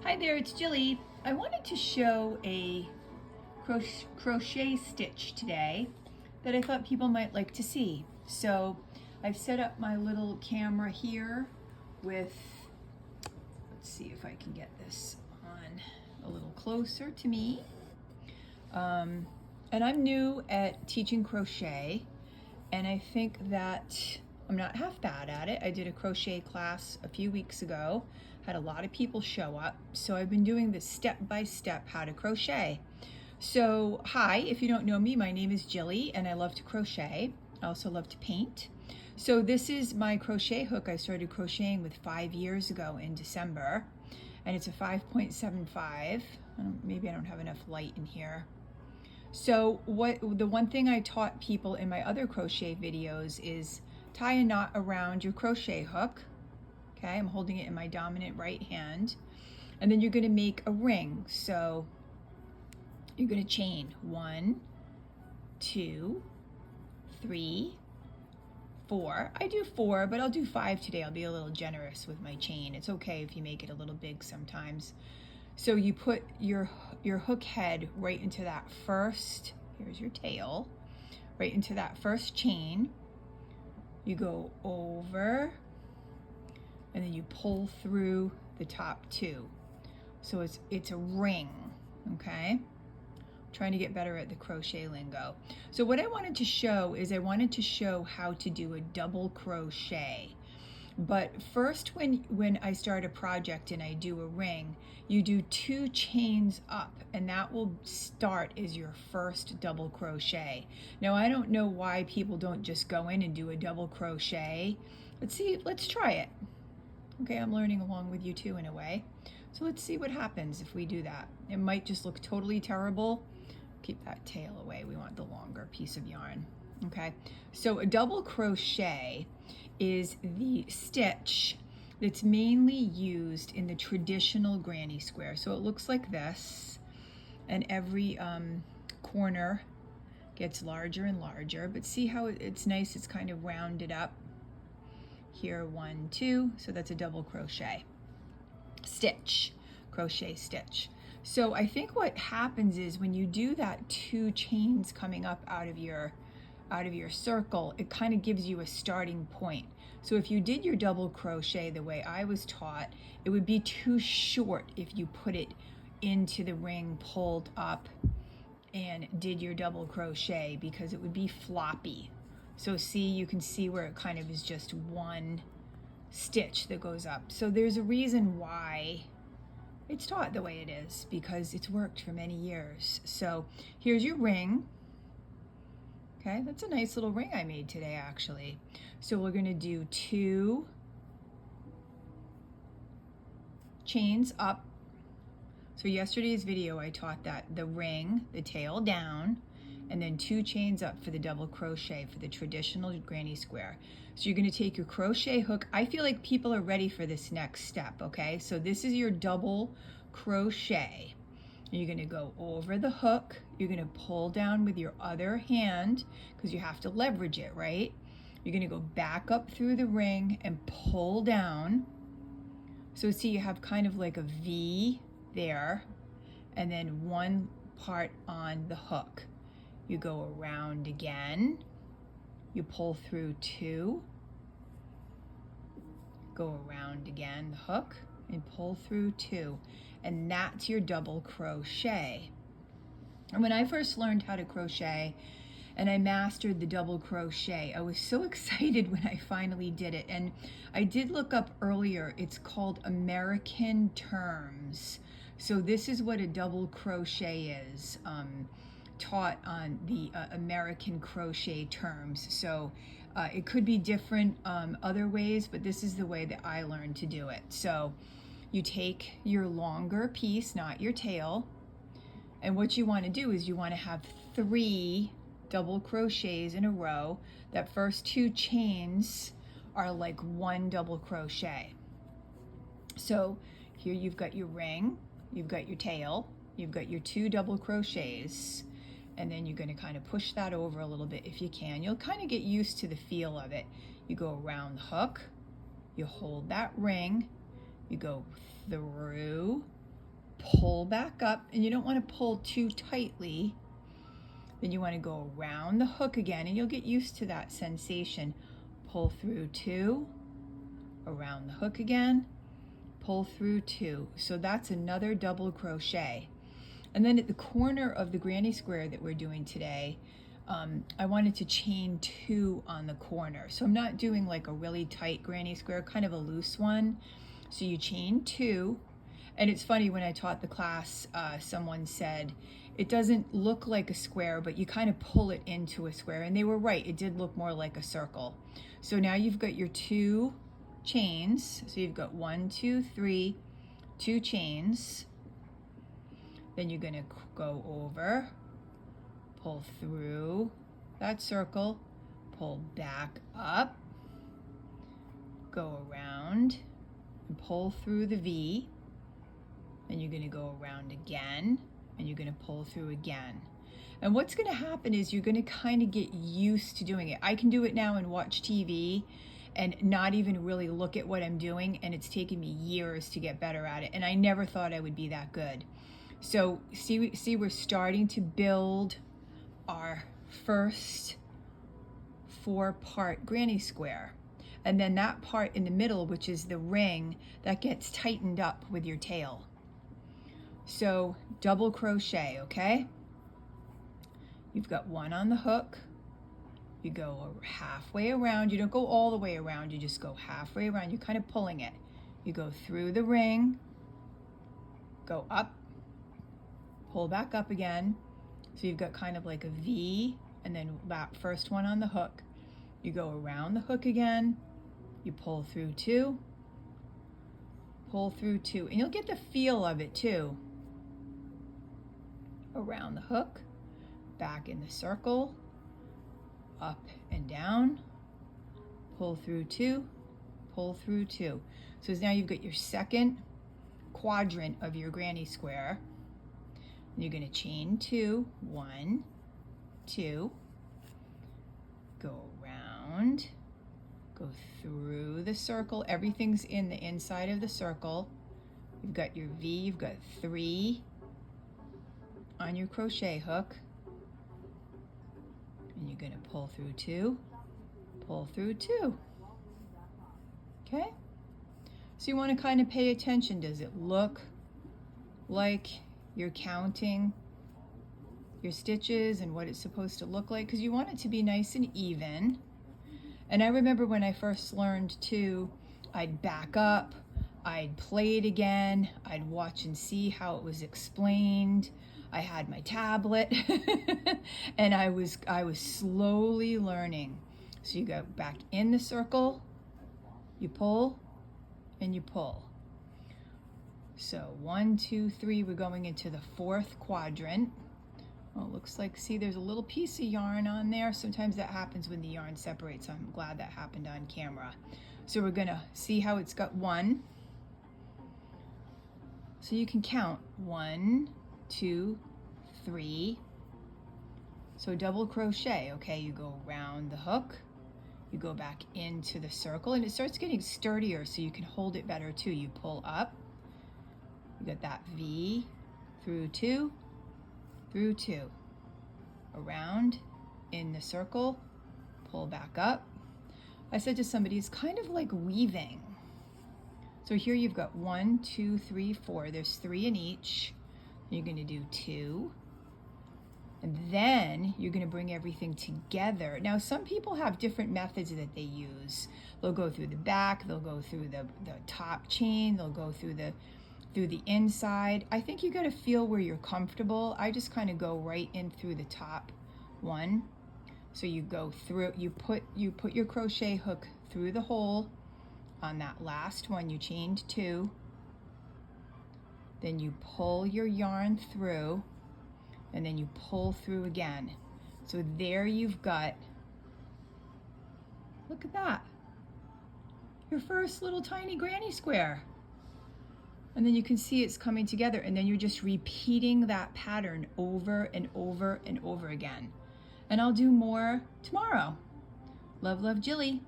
Hi there, it's Jilly. I wanted to show a crochet stitch today that I thought people might like to see. So I've set up my little camera here with, let's see if I can get this on a little closer to me. And I'm new at teaching crochet, and I think that I'm not half bad at it. I did a crochet class a few weeks ago, had a lot of people show up, so I've been doing this step-by-step how to crochet. So hi, if you don't know me, my name is Jilly and I love to crochet. I also love to paint. So this is my crochet hook I started crocheting with 5 years ago in December, and it's a 5.75. Maybe I don't have enough light in here. So the one thing I taught people in my other crochet videos is tie a knot around your crochet hook. Okay, I'm holding it in my dominant right hand. And then you're going to make a ring. So you're going to chain 1, 2, 3, 4. I do 4, but I'll do 5 today. I'll be a little generous with my chain. It's okay if you make it a little big sometimes. So you put your hook head right into that first, here's your tail, right into that first chain. You go over, and then you pull through the top 2. So it's a ring, okay? I'm trying to get better at the crochet lingo. So what I wanted to show is I wanted to show how to do a double crochet. But first, when I start a project and I do a ring, you do 2 chains up, and that will start as your first double crochet. Now, I don't know why people don't just go in and do a double crochet. Let's try it. Okay, I'm learning along with you too in a way. So let's see what happens if we do that. It might just look totally terrible. Keep that tail away. We want the longer piece of yarn. Okay, so a double crochet is the stitch that's mainly used in the traditional granny square. So it looks like this, and every corner gets larger and larger, but see how it's nice, it's kind of rounded up. Here, 1, 2, so that's a double crochet stitch, crochet stitch. So I think what happens is when you do that 2 chains coming up out of your circle, it kind of gives you a starting point. So if you did your double crochet the way I was taught, it would be too short if you put it into the ring, pulled up, and did your double crochet, because it would be floppy. So see, you can see where it kind of is just one stitch that goes up. So there's a reason why it's taught the way it is, because it's worked for many years. So here's your ring. Okay, that's a nice little ring I made today, actually. So we're going to do 2 chains up. So yesterday's video I taught that the ring, the tail down, and then 2 chains up for the double crochet for the traditional granny square. So you're going to take your crochet hook. I feel like people are ready for this next step, okay? So this is your double crochet. You're going to go over the hook. You're going to pull down with your other hand, because you have to leverage it, right? You're going to go back up through the ring and pull down. So see, you have kind of like a V there, and then one part on the hook. You go around again. You pull through 2. Go around again, the hook, and pull through 2. And that's your double crochet. And when I first learned how to crochet and I mastered the double crochet, I was so excited when I finally did it. And I did look up earlier, it's called American terms. So this is what a double crochet is, taught on the American crochet terms. So it could be different other ways, but this is the way that I learned to do it. So you take your longer piece, not your tail, and what you want to do is you want to have 3 double crochets in a row. That first 2 chains are like 1 double crochet. So here you've got your ring, you've got your tail, you've got your 2 double crochets, and then you're going to kind of push that over a little bit if you can. You'll kind of get used to the feel of it. You go around the hook, you hold that ring, you go through pull back up, and you don't want to pull too tightly. Then you want to go around the hook again, and you'll get used to that sensation. Pull through 2, around the hook again, pull through 2. So that's another double crochet. And then at the corner of the granny square that we're doing today, I wanted to chain 2 on the corner. So I'm not doing like a really tight granny square, kind of a loose one. So you chain 2. And it's funny, when I taught the class, someone said, it doesn't look like a square, but you kind of pull it into a square. And they were right, it did look more like a circle. So now you've got your 2 chains. So you've got 1, 2, 3, 2 chains. Then you're gonna go over, pull through that circle, pull back up, go around, and pull through the V. Then you're gonna go around again, and you're gonna pull through again. And what's gonna happen is you're gonna kind of get used to doing it. I can do it now and watch TV and not even really look at what I'm doing, and it's taken me years to get better at it, and I never thought I would be that good. So see, we're starting to build our first 4-part granny square. And then that part in the middle, which is the ring, that gets tightened up with your tail. So double crochet, okay? You've got 1 on the hook. You go halfway around. You don't go all the way around. You just go halfway around. You're kind of pulling it. You go through the ring, go up, pull back up again. So you've got kind of like a V, and then that first one on the hook. You go around the hook again, you pull through 2, pull through 2, and you'll get the feel of it too. Around the hook, back in the circle, up and down, pull through 2, pull through 2. So now you've got your second quadrant of your granny square. You're going to chain 2, 1, 2, go around, go through the circle. Everything's in the inside of the circle. You've got your V, you've got 3 on your crochet hook, and you're going to pull through 2, pull through 2. Okay? So you want to kind of pay attention. Does it look like you're counting your stitches and what it's supposed to look like? Because you want it to be nice and even. And I remember when I first learned too, I'd back up, I'd play it again, I'd watch and see how it was explained. I had my tablet and I was slowly learning. So you go back in the circle, you pull and you pull. So 1, 2, 3, we're going into the 4th quadrant. Well, it looks like, see, there's a little piece of yarn on there. Sometimes that happens when the yarn separates. So I'm glad that happened on camera. So we're gonna see how it's got 1. So you can count 1, 2, 3. So double crochet, okay? You go around the hook, you go back into the circle, and it starts getting sturdier so you can hold it better too. You pull up, you got that V, through 2, through 2, around, in the circle, pull back up. I said to somebody, it's kind of like weaving. So here you've got 1, 2, 3, 4. There's 3 in each. You're going to do 2. And then you're going to bring everything together. Now, some people have different methods that they use. They'll go through the back, they'll go through the top chain, they'll go through the inside. I think you got to feel where you're comfortable. I just kind of go right in through the top one. So you go through, you put your crochet hook through the hole on that last one. You chained 2. Then you pull your yarn through, and then you pull through again. So there you've got, look at that, your first little tiny granny square. And then you can see it's coming together, and then you're just repeating that pattern over and over and over again. And I'll do more tomorrow. Love, love, Jilly.